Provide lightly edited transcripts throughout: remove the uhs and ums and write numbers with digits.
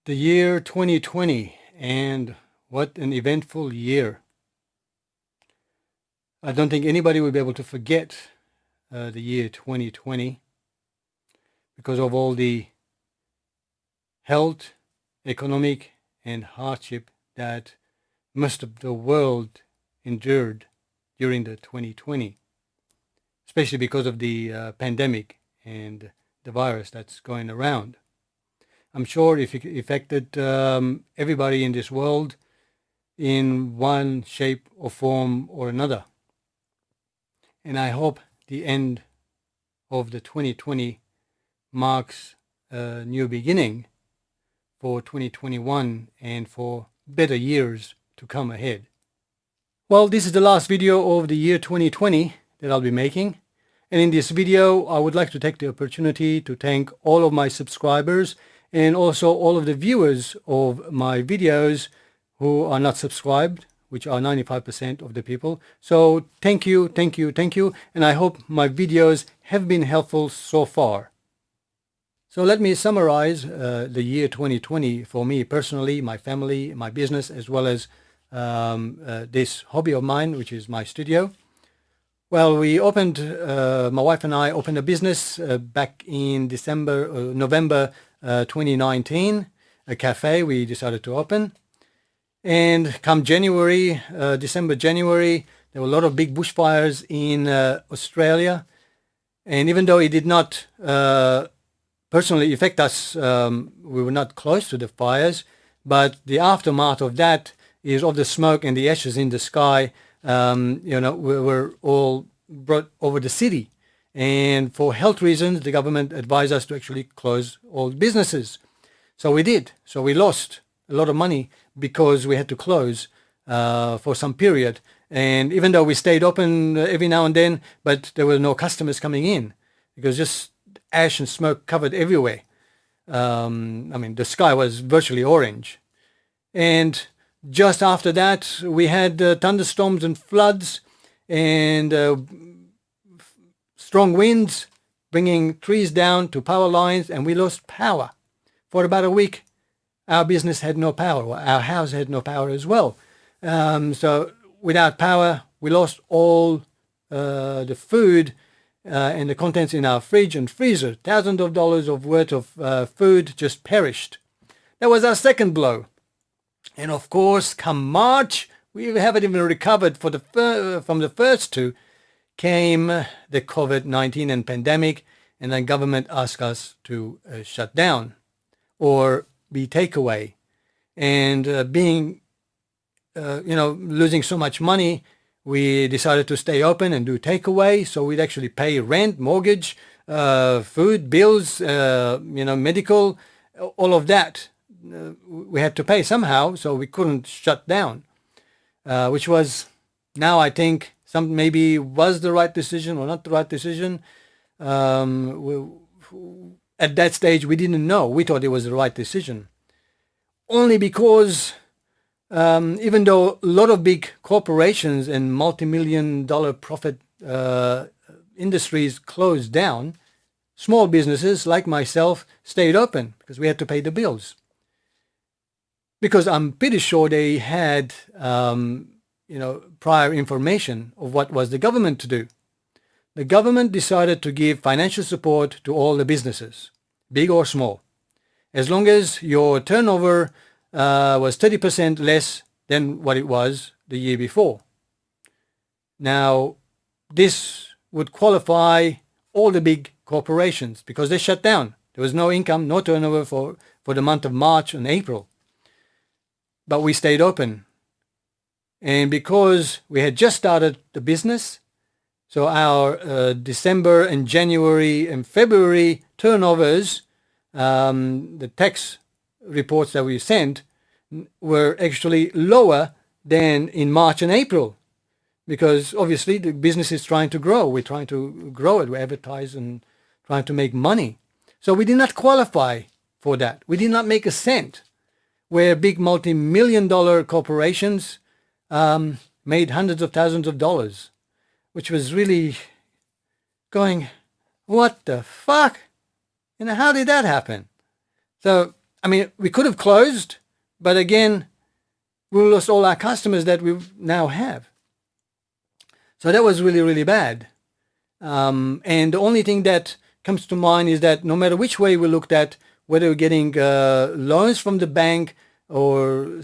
The year 2020, and what an eventful year. I don't think anybody will be able to forget the year 2020 because of all the health, economic, and hardship that most of the world endured during the 2020, especially because of the pandemic and the virus that's going around. I'm sure it affected everybody in this world in one shape or form or another. And I hope the end of the 2020 marks a new beginning for 2021 and for better years to come ahead. Well, this is the last video of the year 2020 that I'll be making. And in this video, I would like to take the opportunity to thank all of my subscribers and also all of the viewers of my videos who are not subscribed, which are 95% of the people. So thank you, thank you, thank you. And I hope my videos have been helpful so far. So let me summarize the year 2020 for me personally, my family, my business, as well as this hobby of mine, which is my studio. Well, my wife and I opened a business back in November 2019, a cafe we decided to open. And come December, January, there were a lot of big bushfires in Australia. And even though it did not personally affect us, we were not close to the fires, but the aftermath of that is of the smoke and the ashes in the sky, were all brought over the city. And for health reasons, the government advised us to actually close all businesses. So we did. So we lost a lot of money because we had to close for some period. And even though we stayed open every now and then, but there were no customers coming in because just ash and smoke covered everywhere. The sky was virtually orange. And just after that, we had thunderstorms and floods and strong winds bringing trees down to power lines, and we lost power. For about a week, our business had no power. Our house had no power as well. So without power, we lost all the food and the contents in our fridge and freezer. Thousands of dollars of worth of food just perished. That was our second blow. And of course, come March, we haven't even recovered from the first two, came the COVID-19 and pandemic, and the government asked us to shut down or be takeaway. And losing so much money, we decided to stay open and do takeaway. So we'd actually pay rent, mortgage, food, bills, medical, all of that. We had to pay somehow, so we couldn't shut down, which was, now I think, maybe was the right decision or not the right decision. At that stage, we didn't know. We thought it was the right decision. Only because even though a lot of big corporations and multi-million-dollar profit industries closed down, small businesses like myself stayed open because we had to pay the bills. Because I'm pretty sure they had, prior information of what was the government to do. The government decided to give financial support to all the businesses, big or small, as long as your turnover was 30% less than what it was the year before. Now, this would qualify all the big corporations because they shut down. There was no income, no turnover for the month of March and April. But we stayed open. And because we had just started the business, so our December and January and February turnovers, the tax reports that we sent, were actually lower than in March and April. Because obviously the business is trying to grow. We're trying to grow it. We advertise and trying to make money. So we did not qualify for that. We did not make a cent. Where big multi-million-dollar corporations made hundreds of thousands of dollars, which was really going, what the fuck? How did that happen? So I mean, we could have closed, but again, we lost all our customers that we now have. So that was really, really bad. And the only thing that comes to mind is that no matter which way we looked at, whether we're getting loans from the bank or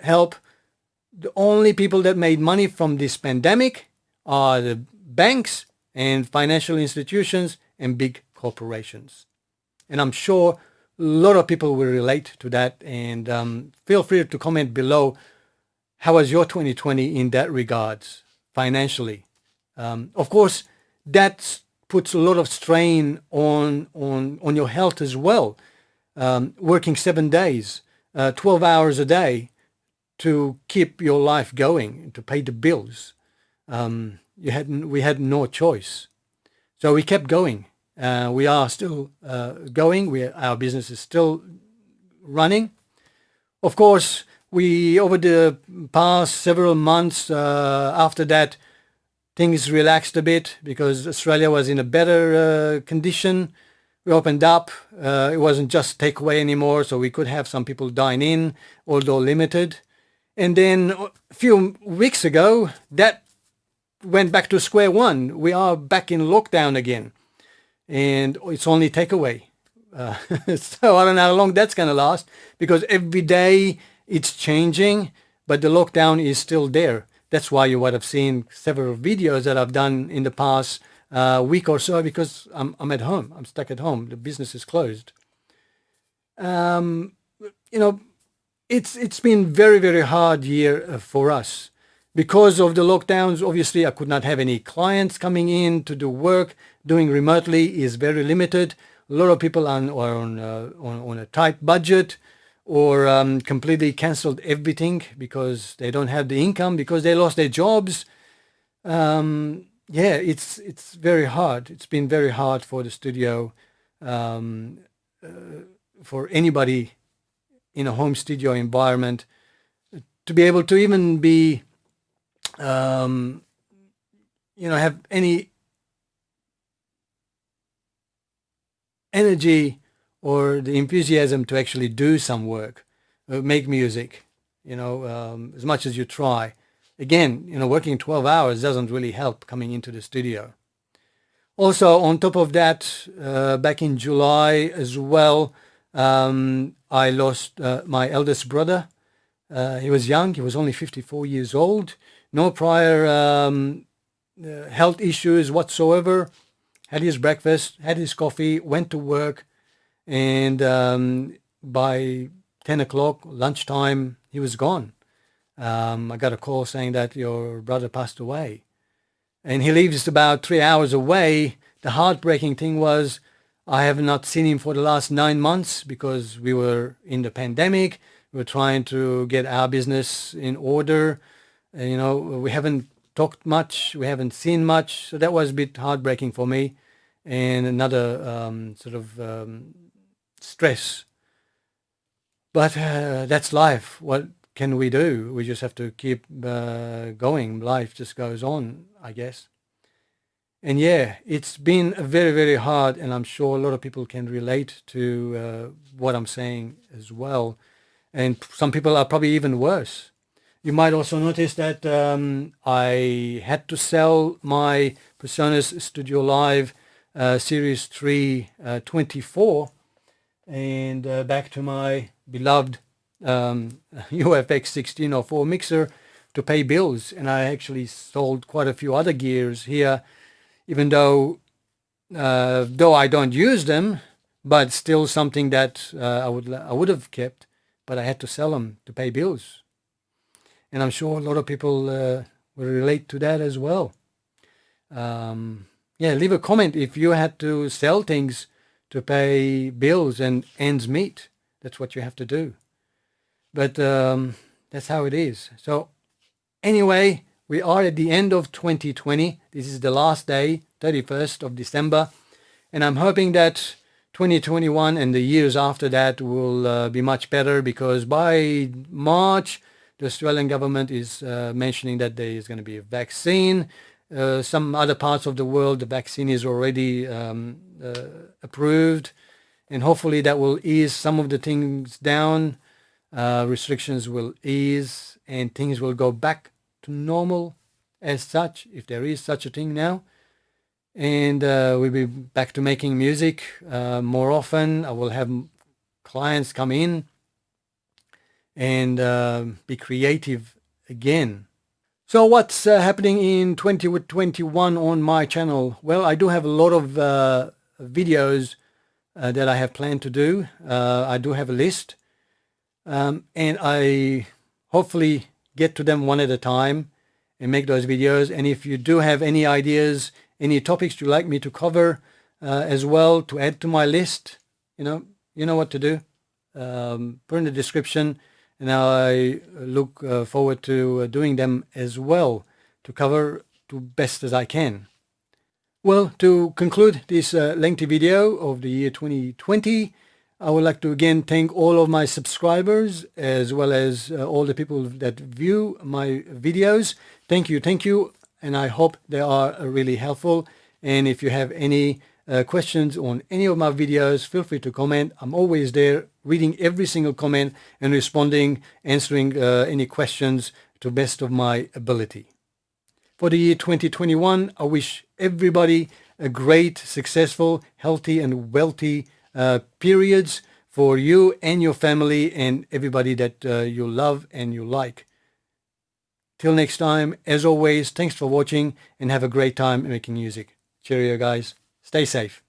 help, the only people that made money from this pandemic are the banks and financial institutions and big corporations. And I'm sure a lot of people will relate to that. And feel free to comment below, how was your 2020 in that regards, financially? Of course, that puts a lot of strain on your health as well. Working 7 days, 12 hours a day to keep your life going, to pay the bills. We had no choice. So we kept going. We are still going. Our business is still running. Of course, over the past several months after that, things relaxed a bit because Australia was in a better condition. We opened up. It wasn't just takeaway anymore, so we could have some people dine in, although limited. And then a few weeks ago, that went back to square one. We are back in lockdown again, and it's only takeaway. So I don't know how long that's going to last, because every day it's changing, but the lockdown is still there. That's why you would have seen several videos that I've done in the past week or so, because I'm at home. I'm stuck at home. The business is closed. It's been very, very hard year for us. Because of the lockdowns, obviously, I could not have any clients coming in to do work. Doing remotely is very limited. A lot of people are on a tight budget, or completely canceled everything because they don't have the income, because they lost their jobs. It's very hard. It's been very hard for the studio, for anybody in a home studio environment, to be able to even be, have any energy or the enthusiasm to actually do some work, make music, as much as you try. Again, working 12 hours doesn't really help coming into the studio. Also, on top of that, back in July as well, I lost my eldest brother. He was young. He was only 54 years old. No prior health issues whatsoever. Had his breakfast, had his coffee, went to work, and by 10 o'clock, lunchtime, he was gone. I got a call saying that your brother passed away. And he lives about 3 hours away. The heartbreaking thing was, I have not seen him for the last 9 months because we were in the pandemic. We were trying to get our business in order. And, we haven't talked much. We haven't seen much. So that was a bit heartbreaking for me. And another stress. But that's life. What can we do? We just have to keep going. Life just goes on, I guess. And yeah, it's been very, very hard, and I'm sure a lot of people can relate to what I'm saying as well. And some people are probably even worse. You might also notice that I had to sell my PreSonus Studio Live Series 3 24 and back to my beloved UFX 1604 mixer to pay bills. And I actually sold quite a few other gears here, even though I don't use them, but still something that I would have kept, but I had to sell them to pay bills. And I'm sure a lot of people will relate to that as well. Leave a comment if you had to sell things to pay bills and ends meet. That's what you have to do. But that's how it is. So anyway, we are at the end of 2020. This is the last day, 31st of December. And I'm hoping that 2021 and the years after that will be much better, because by March, the Australian government is mentioning that there is going to be a vaccine. Some other parts of the world, the vaccine is already approved. and hopefully that will ease some of the things down. Restrictions will ease and things will go back to normal as such, if there is such a thing now. And we'll be back to making music more often. I will have clients come in and be creative again. So what's happening in 2021 on my channel? Well, I do have a lot of videos that I have planned to do. I do have a list, and I hopefully get to them one at a time and make those videos. And if you do have any ideas, any topics you'd like me to cover as well, to add to my list, you know what to do. Put in the description, and I look forward to doing them as well, to cover to best as I can. Well, to conclude this lengthy video of the year 2020, I would like to again thank all of my subscribers as well as all the people that view my videos. Thank you, and I hope they are really helpful. And if you have any questions on any of my videos, feel free to comment. I'm always there, reading every single comment and responding, answering any questions to the best of my ability. For the year 2021, I wish everybody a great, successful, healthy and wealthy periods for you and your family and everybody that you love and you like. Till next time, as always, thanks for watching and have a great time making music. Cheerio, guys. Stay safe.